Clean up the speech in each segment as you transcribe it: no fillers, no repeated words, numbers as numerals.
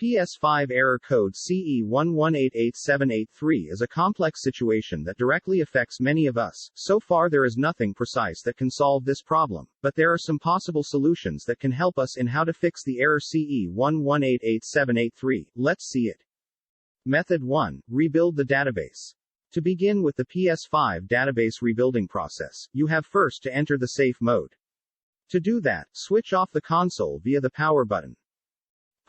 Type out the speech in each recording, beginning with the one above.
PS5 error code CE-118878-3 is a complex situation that directly affects many of us. So far there is nothing precise that can solve this problem, but there are some possible solutions that can help us in how to fix the error CE-118878-3. Let's see it. Method 1. Rebuild the database. To begin with the PS5 database rebuilding process, you have first to enter the safe mode. To do that, switch off the console via the power button.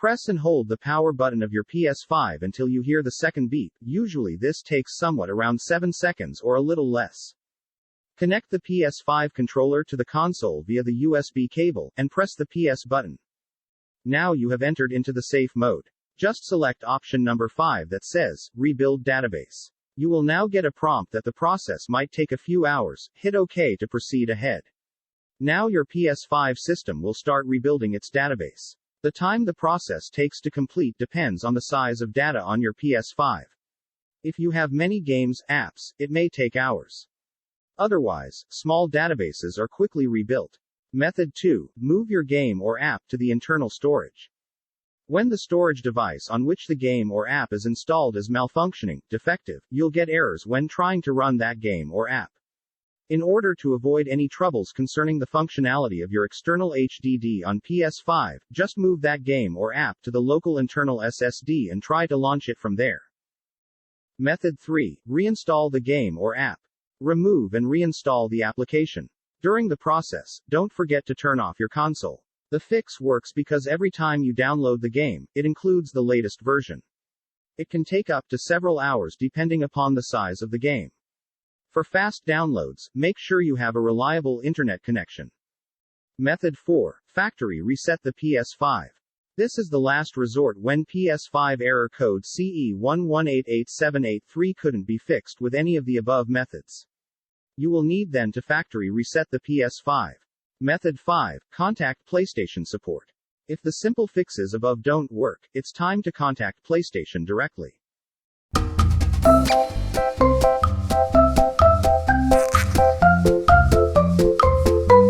Press and hold the power button of your PS5 until you hear the second beep. Usually this takes somewhat around 7 seconds or a little less. Connect the PS5 controller to the console via the USB cable, and press the PS button. Now you have entered into the safe mode. Just select option number 5 that says, Rebuild Database. You will now get a prompt that the process might take a few hours. Hit OK to proceed ahead. Now your PS5 system will start rebuilding its database. The time the process takes to complete depends on the size of data on your PS5. If you have many games, apps, it may take hours. Otherwise, small databases are quickly rebuilt. Method 2. Move your game or app to the internal storage. When the storage device on which the game or app is installed is malfunctioning, defective, you'll get errors when trying to run that game or app. In order to avoid any troubles concerning the functionality of your external HDD on PS5, just move that game or app to the local internal SSD and try to launch it from there. Method 3. Reinstall the game or app. Remove and reinstall the application. During the process, don't forget to turn off your console. The fix works because every time you download the game, it includes the latest version. It can take up to several hours depending upon the size of the game. For fast downloads, make sure you have a reliable internet connection. Method 4. Factory reset the PS5. This is the last resort when PS5 error code CE-118878-3 couldn't be fixed with any of the above methods. You will need then to factory reset the PS5. Method 5. Contact PlayStation support. If the simple fixes above don't work, it's time to contact PlayStation directly.